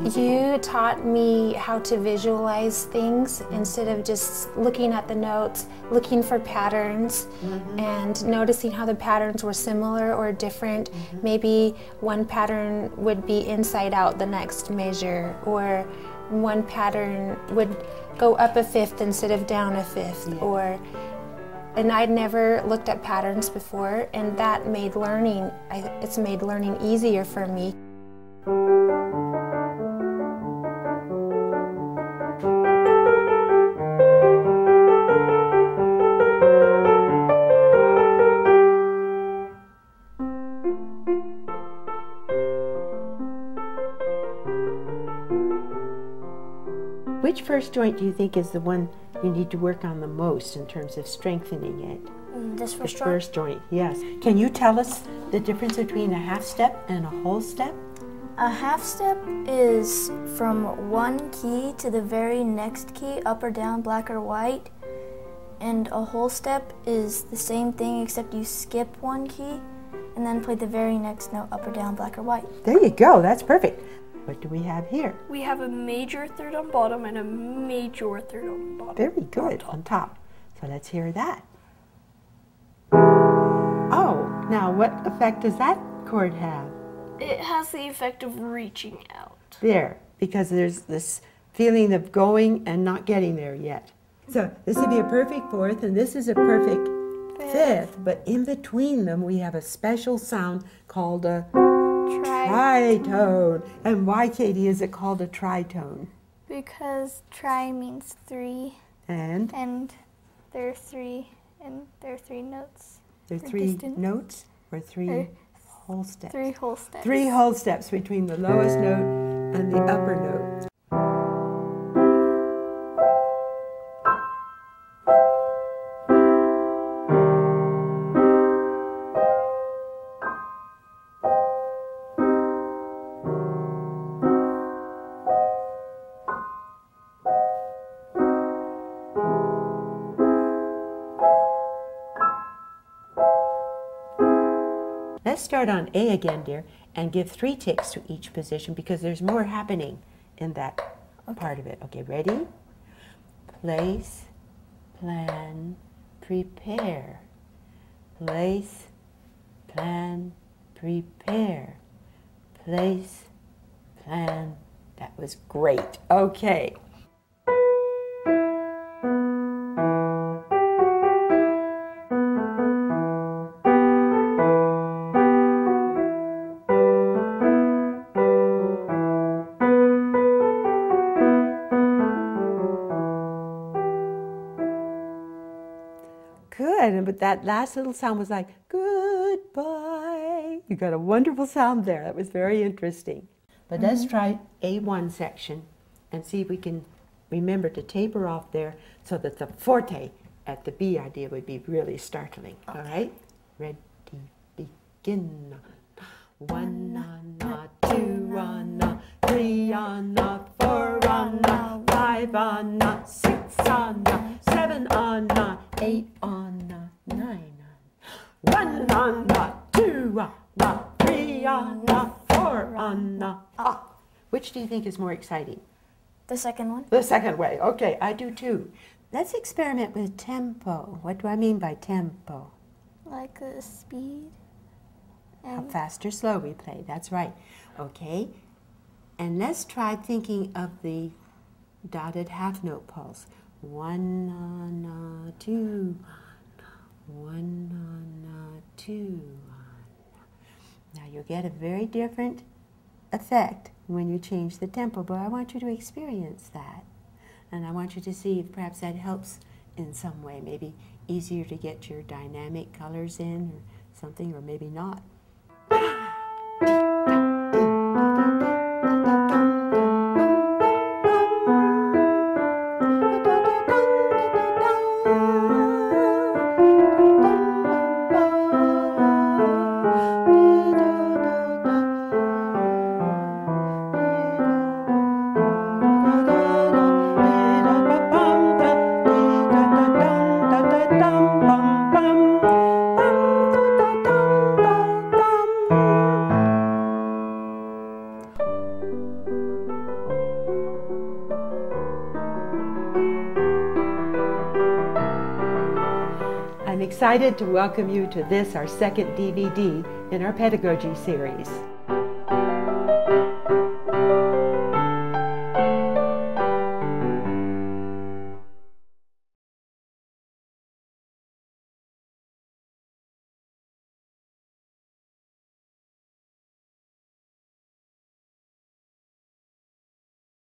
You taught me how to visualize things instead of just looking at the notes, looking for patterns and noticing how the patterns were similar or different. Maybe one pattern would be inside out the next measure, or one pattern would go up a fifth instead of down a fifth, and I'd never looked at patterns before, and that made learning, it's made learning easier for me. Which first joint do you think is the one you need to work on the most in terms of strengthening it? This first The joint? first joint, yes. Can you tell us the difference between a half step and a whole step? A half step is from one key to the very next key, up or down, black or white. And a whole step is the same thing except you skip one key and then play the very next note, up or down, black or white. There you go, that's perfect. What do we have here? We have a major third on bottom and a major third on bottom. Very good, on top. So let's hear that. Oh, now what effect does that chord have? It has the effect of reaching out. There, because there's this feeling of going and not getting there yet. So this would be a perfect fourth, and this is a perfect fifth, but in between them we have a special sound called a tritone. And why, Katie, is it called a tritone? Because tri means three, And there are three notes. there are Or three distant. notes or three whole steps? Three whole steps. Three whole steps between the lowest note and the upper note. Let's start on A again, dear, and give 3 ticks to each position because there's more happening in that part of it. Okay, ready? Place, plan, prepare. Place, plan, prepare. Place, plan. That was great. Okay. Good, but that last little sound was like, goodbye. You got a wonderful sound there. That was very interesting. But let's try A1 section and see if we can remember to taper off there so that the forte at the B idea would be really startling. All right? Ready, begin. 1 on a, 2 on a, 3 on a, 4 on a, 5 on a, 6 on a, 7 on a, 8 on a, 9 on, 1 on a, 2 on a, 3 on a, 4 on a. Which do you think is more exciting? The second one? The second way. Okay, I do too. Let's experiment with tempo. What do I mean by tempo? Like the speed. How fast or slow we play. That's right. Okay. And let's try thinking of the dotted half note pulse. 1 on a, 2 on, 1 on a, 2 on. Now you'll get a very different effect when you change the tempo, but I want you to experience that. And I want you to see if perhaps that helps in some way. Maybe easier to get your dynamic colors in or something, or maybe not. excited to welcome you to this, our second DVD in our pedagogy series.